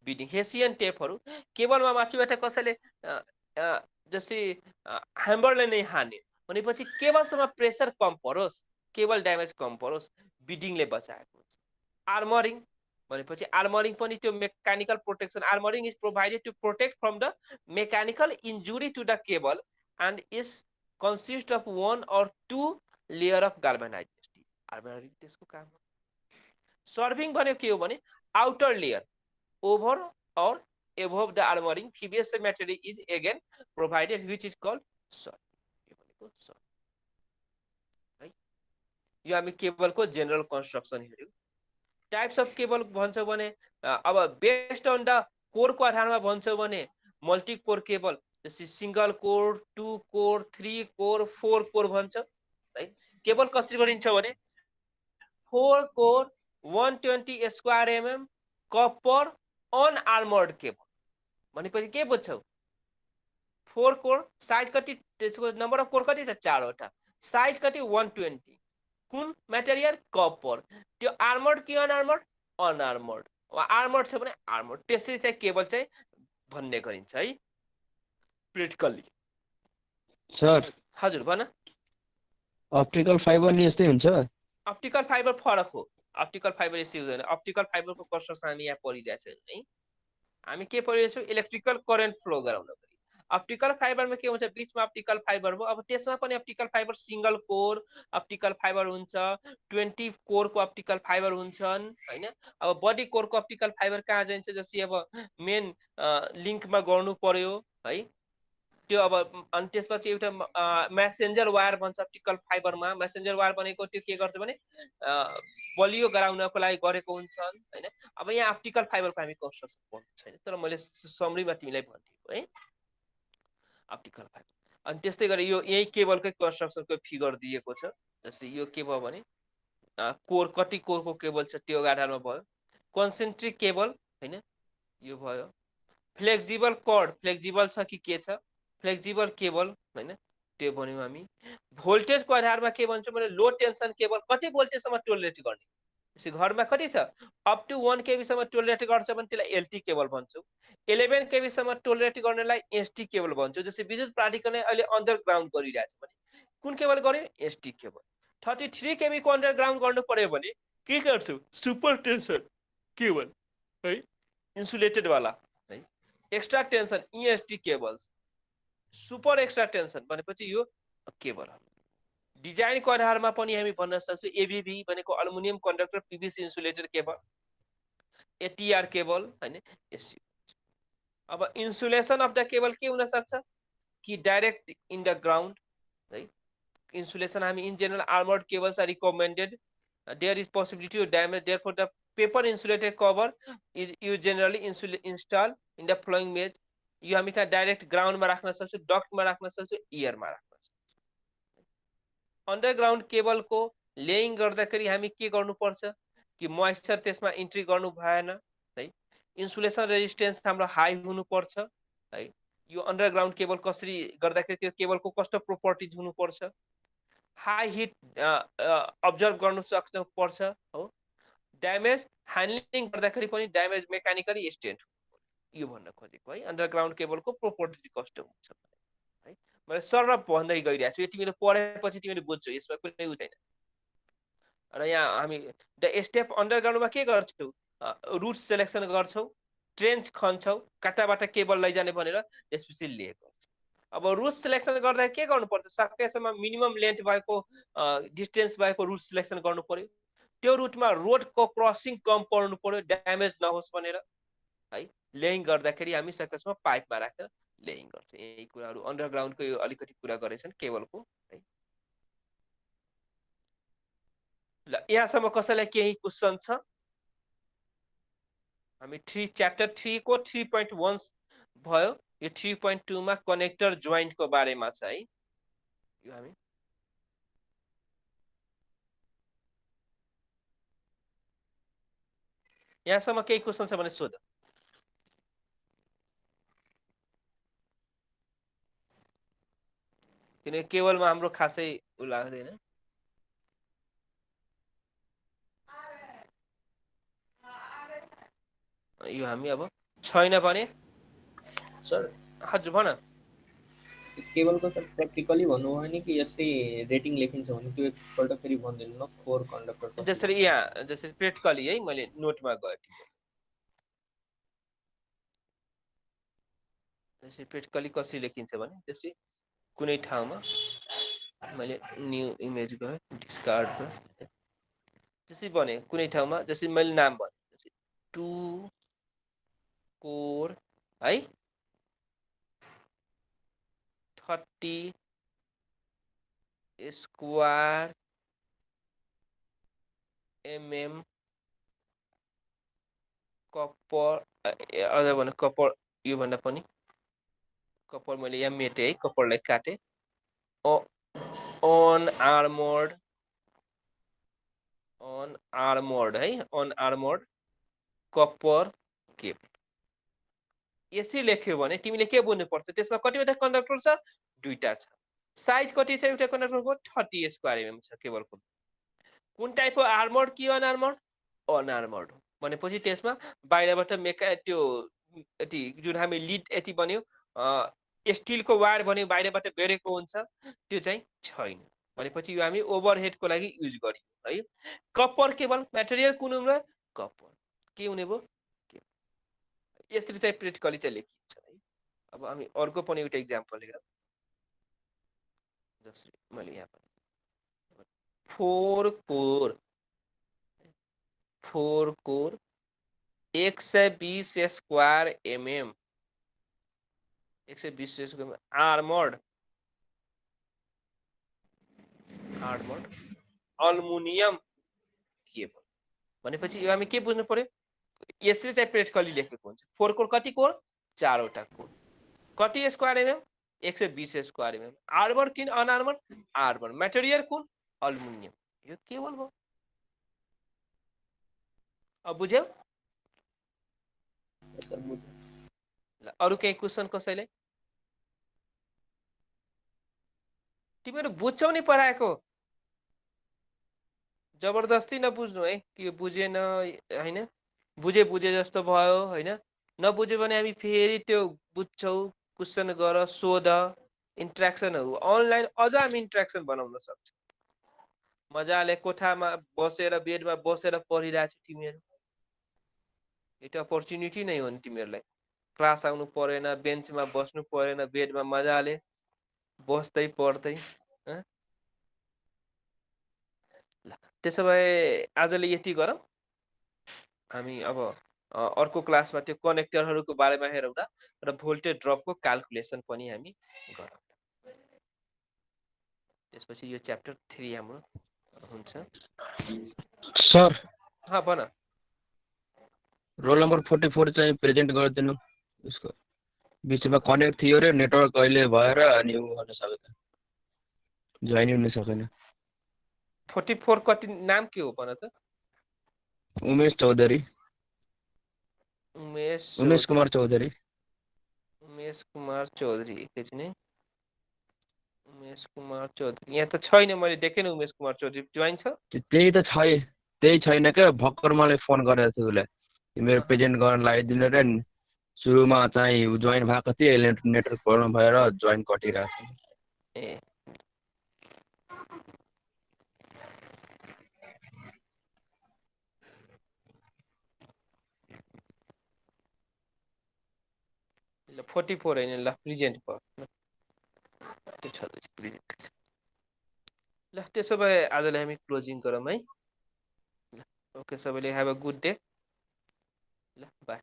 बिडिङ हेसियन टेपहरू केबलमा माथिबाट कसैले जस्तै ह्यामरले नै हान्यो भनेपछि केबलसम्म प्रेसर कम परोस्, केबल ड्यामेज कम परोस्, बिडिङले बचाएको हुन्छ। आर्मरिङ भनेपछि आर्मरिङ पनि त्यो mechanical protection. Armouring is provided to protect from the mechanical injury to the cable and is consist of 1 or 2 layer of galvanised steel. Armouring त्यसको काम हो। सर्भिङ भन्यो के हो भने आउटर लेयर ओभर और above the armoring previous material is again provided which is called serving. है यो हामी केबलको जेनरल कन्स्ट्रक्सन हेर्यौँ। टाइप्स अफ केबल भन्छौँ भने अब बेस्ड अन द कोरको आधारमा भन्छौँ भने मल्टी कोर केबल जस्तै single core, 2 core, 3 core, 4 core भन्छौँ है। केबल कसरी गरिन्छ भने 4 core 120 square mm copper unarmoured cable भनेपछि के बुझ्छौ, 4 कोर साइज कति, त्यसको नम्बर अफ कोर कति छ, 4 वटा, साइज कति 120, कुन मटेरियल कपर, त्यो आर्मर्ड कि अनआर्मर्ड, अनआर्मर्ड, आर्मर्ड छ भने आर्मर्ड। त्यसरी चाहिँ केबल चाहिँ भन्ने गरिन्छ है प्र्याक्टिकली। सर हजुर भन। अप्टिकल फाइबर नि यस्तै हुन्छ? अप्टिकल फाइबर फरक हो, अप्टिकल फाइबर यसै हुँदैन। अप्टिकल फाइबरको कन्स्ट्रक्सन हामी यहाँ पढिरहेको छैनौँ है। हामी के पढिरहेछौँ, इलेक्ट्रिकल करेन्ट फ्लो गराउनको लागि। अप्टिकल फाइबरमा के हुन्छ, बिचमा अप्टिकल फाइबर भयो। अब त्यसमा पनि optical fibre single core optical fibre हुन्छ, 20 कोरको अप्टिकल फाइबर हुन्छन् हैन। अब बडी कोरको अप्टिकल फाइबर कहाँ जान्छ, जस्तै अब मेन लिङ्कमा गर्नु पर्यो है त्यो। अब अनि त्यसपछि एउटा मेसेन्जर वायर भन्छ अप्टिकल फाइबरमा। मेसेन्जर वायर भनेको त्यो के गर्छ भने बलियो गराउनको लागि गरेको हुन्छन् हैन। अब यहाँ अप्टिकल फाइबरको हामी कन्स्ट्रक्सन पढ्नु छैन, तर मैले समरीमा तिमीलाई भनिदिएको है अप्टिकल फाइबर। अनि त्यस्तै गरी यो यही केबलकै कन्स्ट्रक्सनको फिगर दिएको छ। जस्तै यो के भयो भने कोर कति कोरको केबल छ त्यो आधारमा भयो। कन्सेन्ट्रिक केबल हैन यो भयो। फ्लेक्सिबल कर्ड फ्लेक्सिबल छ कि के छ, फ्लेक्सिबल केबल हैन त्यो भन्यौँ हामी। भोल्टेजको आधारमा के भन्छौँ भने लो टेन्सन केबल कति भोल्टेजसम्म टोलरेट गर्ने, त्यसै घरमा कति छ अप टु 1 केबीसम्म टोलरेट गर्छ भने त्यसलाई एलटी केबल भन्छौँ। 11 केबीसम्म टोलरेट गर्नेलाई एसटी केबल भन्छौँ। जस्तै विद्युत प्राधिकरणले अहिले अन्डरग्राउन्ड गरिरहेछ भने कुन केबल गर्यो, एसटी केबल। 33 केबीको अन्डरग्राउन्ड गर्नु पर्यो भने के गर्छौँ, सुपर टेन्सन केबल है, इन्सुलेटेड वाला है, extra tension EST cables, super extra tension भनेपछि यो केबल। डिजाइनको आधारमा पनि हामी भन्न सक्छौँ एबीबी भनेको aluminium conductor PVC insulated cable, ATR cable हैन, एसयू। अब इन्सुलेसन अफ द केबल के हुन सक्छ कि डाइरेक्ट इन द ग्राउन्ड है। इन्सुलेसन हामी in general armoured cables are recommended, there is possibility of damage, therefore the paper insulated cover is use generally install in the flowing maze. यो हामी कहाँ डाइरेक्ट ग्राउन्डमा राख्न सक्छौँ, डक्टमा राख्न सक्छौँ, इयरमा राख्न सक्छौँ। अन्डरग्राउन्ड केबलको लेइङ गर्दाखेरि हामी के गर्नुपर्छ कि मोइस्चर त्यसमा इन्ट्री गर्नु भएन है। इन्सुलेसन रेजिस्टेन्स हाम्रो हाई हुनुपर्छ है। यो अन्डरग्राउन्ड केबल कसरी गर्दाखेरि त्यो केबलको कस्तो प्रोपर्टिज हुनुपर्छ, हाई हिट अब्जर्भ गर्नु सक्छ पर्छ हो। ड्यामेज ह्यान्डलिङ गर्दाखेरि पनि ड्यामेज मेकानिकली स्टेन्ड, यो भन्न खोजेको है अन्डरग्राउन्ड केबलको प्रोपर्टिज कस्तो हुन्छ है। मैले सरल भन्दै गइरहेको छु, यो तिमीले पढेपछि तिमीले बुझ्छौ, यसमा कुनै उ छैन। र यहाँ हामी द स्टेप अन्डरग्राउन्डमा के गर्छौँ, रुट सेलेक्सन गर्छौँ, ट्रेन्च खन्छौँ, काटाबाट केबल लैजाने भनेर त्यसपछि लिएको। अब रुट सेलेक्सन गर्दा के गर्नुपर्छ, सकेसम्म मिनिमम लेन्थ भएको डिस्टेन्स भएको रुट सेलेक्सन गर्नु पर्यो। त्यो रुटमा रोडको क्रसिङ कम पर्नु पर्यो, ड्यामेज नहोस् भनेर है। लेइङ गर्दाखेरि हामी सकेसम्म पाइपमा राखेर लेइङ गर्छौँ। यही कुराहरू अन्डरग्राउन्डको यो अलिकति कुरा गरेछन् केबलको है। ल यहाँसम्म कसैलाई केही क्वेसन छ? हामी च्याप्टर 3 को 3.1 भयो, यो 3.2 मा कनेक्टर जोइन्टको बारेमा छ है। यो हामी यहाँसम्म केही क्वेसन छ भने सोध। किनकि केबलमा हाम्रो खासै उ लाग्दैन। यो हामी अब छैन भने सर हजुर भन। केबलको त प्र्याक्टिकली भन्नुभयो नि कि यसै रेटिङ लेखिन्छ भने त्यो एकपल्ट फेरि भनिदिनु न, 4 कन्डक्टर जसरी यहाँ जसरी प्र्याक्टिकली है मैले नोटमा गएँ, जसरी प्र्याक्टिकली कसरी लेखिन्छ भने त्यसै कुनै ठाउँमा मैले न्यू इमेज गएँ, डिस्कार्ड गएँ, त्यसै भने कुनै ठाउँमा जसरी मैले नाम भने 2 कोर है 30 स्क्वायर mm कपर, अझ भने कपर, यो भन्दा पनि कपर मैले यहाँ मेटेँ है, कपरलाई काटेँ। अन आर्मर्ड है, अन आर्मर्ड कपर केबल। यसरी लेख्यो भने तिमीले के बुझ्नुपर्छ, त्यसमा कतिवटा कन्डक्टर छ, दुईटा छ। साइज कति छ एउटा कन्डक्टरको, 30 स्क्वायर mm छ केबलको। कुन टाइपको आर्मर्ड कि अनआर्मर्ड, अनआर्मर्ड भनेपछि त्यसमा बाहिरबाट त्यो यति जुन हामी लिड यति बन्यो स्टिलको वायर भन्यो बाहिरबाट बेरेको हुन्छ, त्यो चाहिँ छैन भनेपछि यो हामी ओभरहेडको लागि युज गरियो है। कपर केबल मटेरियल कुन हुने, कपर के हुने भयो, यसरी चाहिँ प्र्याक्टिकली चाहिँ लेखिन्छ है। अब हामी अर्को पनि एउटा इक्जाम्पल हेरौँ। जसरी मैले यहाँ 4 core 120 square mm 120 square armoured aluminium cable भनेपछि यो हामी के बुझ्नु पर्यो, यसरी चाहिँ प्र्याक्टिकली लेखेको हुन्छ। 4 कोर कति कोर, 4 वटा कोर, कति square mm 120 square mm। Armoured किन अनआर्मर्ड, आर्मर्ड, मटेरियल कुन, अल्युमिनियम, यो केबल भयो। अब बुझ्यौ? ल अरु केही क्वेसन कसैले? तिमीहरू बुझ्छौ नि पढाएको जबरदस्ती नबुझ्नु है कि बुझेन होइन बुझे जस्तो भयो होइन नबुझ्यो भने हामी फेरि त्यो बुझ्छौ क्वेसन गर सोध इन्ट्रेक्सनहरू अनलाइन अझ हामी इन्ट्रेक्सन बनाउन सक्छौँ मजाले कोठामा बसेर बेडमा बसेर पढिरहेको छु तिमीहरू एउटा अपर्च्युनिटी नै हो नि तिमीहरूलाई क्लास आउनु परेन बेन्चमा बस्नु परेन बेडमा मजाले बस्दै पढ्दै ल त्यसो भए आजले यति गरौँ हामी अब अर्को क्लासमा त्यो कनेक्टरहरूको बारेमा हेरौँ र भोल्टेज ड्रपको क्याल्कुलेसन पनि हामी गरौँ त्यसपछि यो च्याप्टर 3 हाम्रो हुन्छ सर भन रोल नम्बर 44 चाहिँ प्रेजेन्ट गरिदिनु उसको बिचमा कनेक्ट थियो रे नेटवर्क अहिले भएर अनि उ गर्न सकेन जोइन हुन सकेन 44 कति नाम के हो भन त उमेश चौधरी उमेश कुमार चौधरी एकैछिन है उमेश कुमार चौधरी यहाँ त छैन मैले देखेन उमेश कुमार चौधरी जोइन छ त्यही छैन क्या भर्खर मलाई फोन गरेको थियो उसले मेरो प्रेजेन्ट गर्न लगाइदिनु रे सुरुमा चाहिँ जोइन भएको थिएँ नेटवर्क प्रब्लम भएर जोइन कटिरहेको छ ए ल 44 हैन ल प्रेजेन्ट भयो त्यो छँदैछ प्रेजेन्ट ल त्यसो भए आजलाई हामी क्लोजिङ गरौँ है ओके सबैले ह्याभ अ गुड डे ल बाई